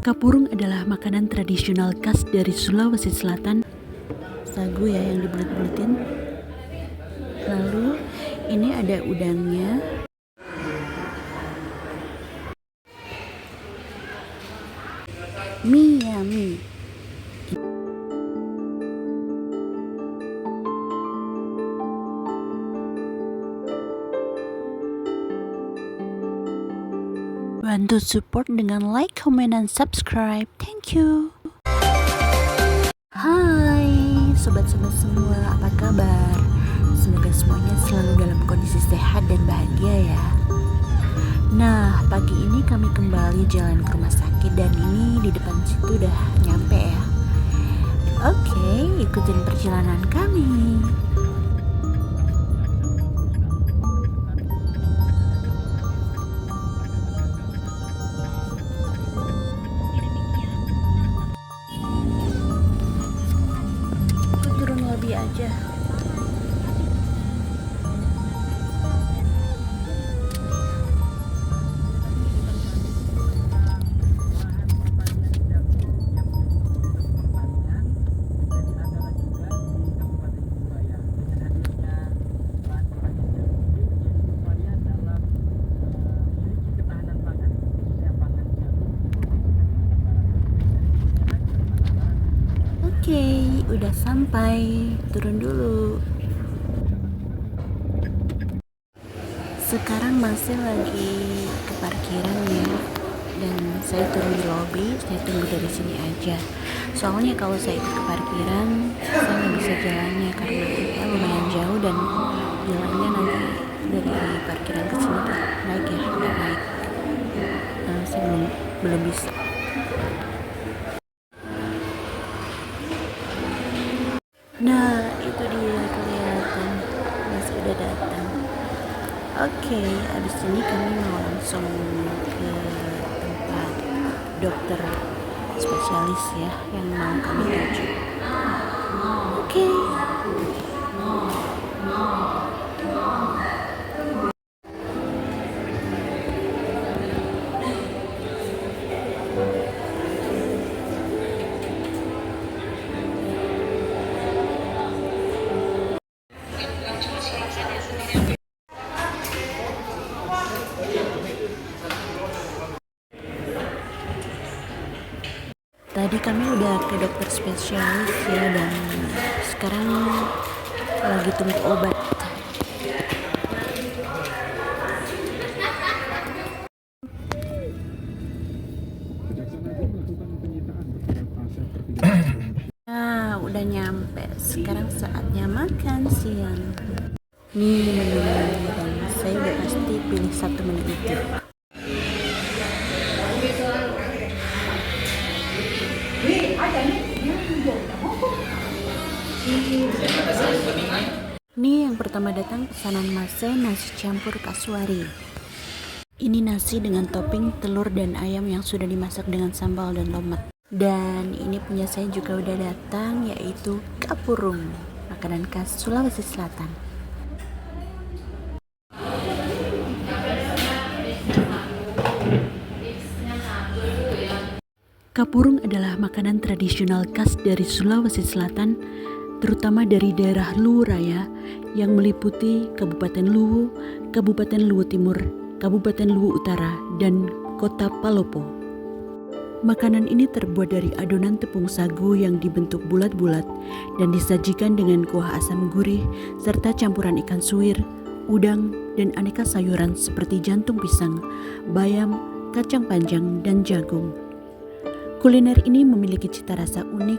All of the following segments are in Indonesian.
Kapurung adalah makanan tradisional khas dari Sulawesi Selatan. Sagu ya yang dibulet-buletin. Lalu ini ada udangnya. Mie ya, mie. Bantu support dengan like, comment, dan subscribe. Thank you. Hai sobat-sobat semua, apa kabar? Semoga semuanya selalu dalam kondisi sehat dan bahagia ya. Nah, pagi ini kami kembali jalan ke rumah sakit dan ini di depan situ udah nyampe ya. Oke, ikutin perjalanan kami. Aku turun lobby aja. Oke, udah sampai. Turun dulu. Sekarang masih lagi ke parkiran ya. Dan saya turun di lobby, saya tunggu dari sini aja. Soalnya kalau saya ikut ke parkiran, saya nggak bisa jalannya karena ya, lumayan jauh dan jalannya nanti dari parkiran ke sini tuh naik ya, udah naik. Nah, saya belum bisa. Nah, itu dia kelihatan Mas udah datang. Oke, abis ini kami mau langsung ke tempat dokter spesialis ya yang mau kami tuju. Oke. Tadi kami udah ke dokter spesialis ya dan sekarang lagi tunggu obat. Nah, udah nyampe. Sekarang saatnya makan siang. Nih menunya dan saya udah pasti pilih satu menu itu. Nih yang pertama datang pesanan Mase nasi campur kasuari. Ini nasi dengan topping telur dan ayam yang sudah dimasak dengan sambal dan tomat. Dan ini punya saya juga udah datang, yaitu kapurung, makanan khas Sulawesi Selatan. Kapurung adalah makanan tradisional khas dari Sulawesi Selatan, terutama dari daerah Luwu Raya yang meliputi Kabupaten Luwu, Kabupaten Luwu Timur, Kabupaten Luwu Utara, dan Kota Palopo. Makanan ini terbuat dari adonan tepung sagu yang dibentuk bulat-bulat dan disajikan dengan kuah asam gurih serta campuran ikan suwir, udang, dan aneka sayuran seperti jantung pisang, bayam, kacang panjang, dan jagung. Kuliner ini memiliki cita rasa unik,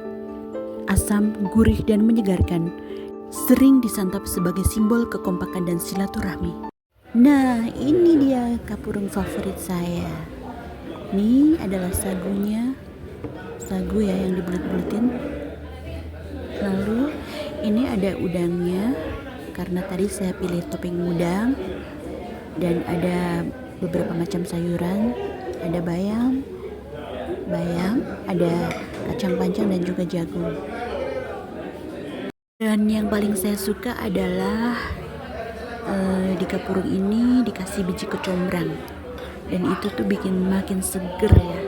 asam, gurih, dan menyegarkan, sering disantap sebagai simbol kekompakan dan silaturahmi. Nah, ini dia kapurung favorit saya. Ini adalah sagunya, sagu ya yang dibulet-buletin. Lalu ini ada udangnya, karena tadi saya pilih topping udang. Dan ada beberapa macam sayuran, ada bayam, ada kacang panjang dan juga jagung. Dan yang paling saya suka adalah di kapurung ini dikasih biji kecombrang, dan itu tuh bikin makin seger ya,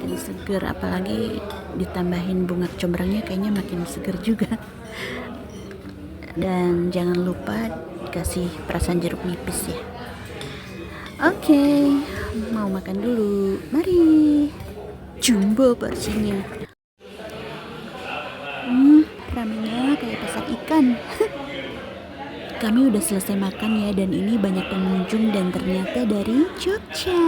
makin seger, apalagi ditambahin bunga combrangnya kayaknya makin seger juga. Dan jangan lupa dikasih perasan jeruk nipis ya. Oke, mau makan dulu, mari. Jumbo porsinya. Ramenya kayak pasar ikan. Kami udah selesai makan ya, dan ini banyak pengunjung dan ternyata dari Jogja.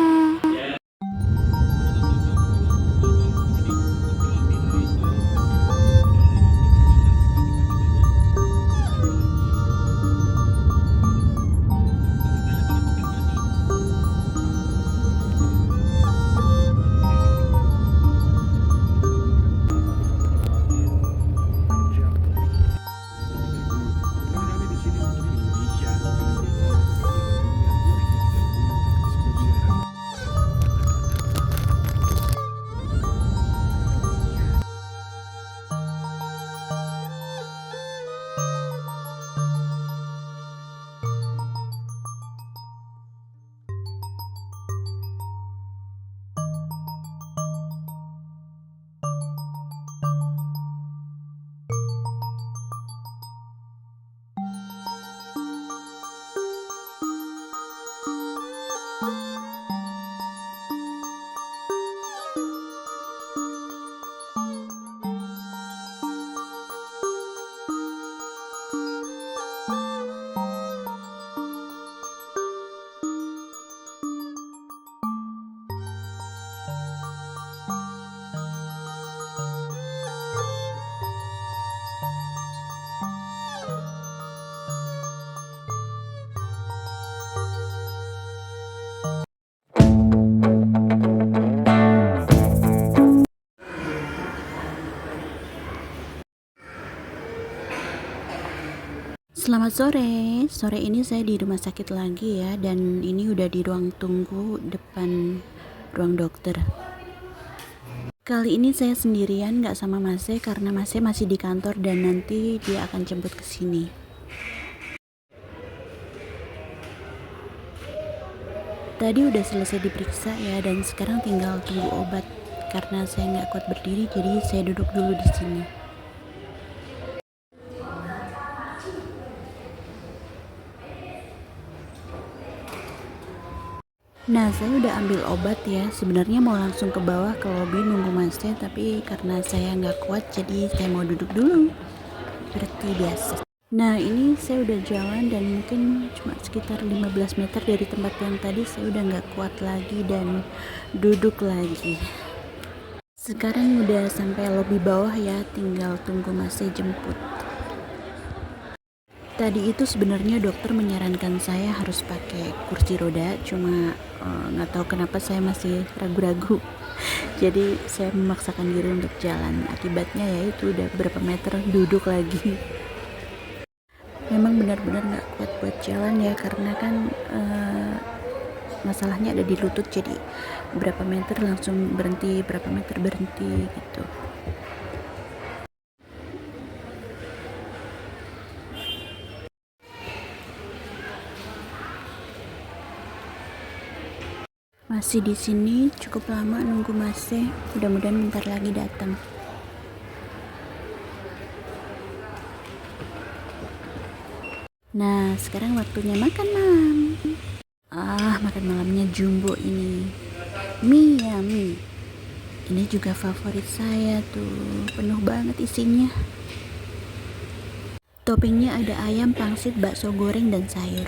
Selamat sore. Sore ini saya di rumah sakit lagi ya, dan ini udah di ruang tunggu depan ruang dokter. Kali ini saya sendirian, nggak sama Mas karena Mas masih di kantor dan nanti dia akan jemput ke sini. Tadi udah selesai diperiksa ya, dan sekarang tinggal tunggu obat. Karena saya nggak kuat berdiri, jadi saya duduk dulu di sini. Nah, saya udah ambil obat ya. Sebenarnya mau langsung ke bawah ke lobi nunggu Masnya, tapi karena saya nggak kuat, jadi saya mau duduk dulu. Seperti biasa. Nah, ini saya udah jalan dan mungkin cuma sekitar 15 meter dari tempat yang tadi saya udah nggak kuat lagi dan duduk lagi. Sekarang udah sampai lobi bawah ya, tinggal tunggu Masnya jemput. Tadi itu sebenarnya dokter menyarankan saya harus pakai kursi roda, cuma nggak tahu kenapa saya masih ragu-ragu. Jadi saya memaksakan diri untuk jalan. Akibatnya ya itu udah berapa meter duduk lagi. Memang benar-benar nggak kuat buat jalan ya, karena kan masalahnya ada di lutut. Jadi berapa meter langsung berhenti, berapa meter berhenti gitu. Masih di sini cukup lama nunggu Masnya, mudah-mudahan bentar lagi datang. Nah, sekarang waktunya makan malam. Makan malamnya jumbo ini. Mie ya, mie. Ini juga favorit saya tuh, penuh banget isinya. Toppingnya ada ayam, pangsit, bakso goreng, dan sayur.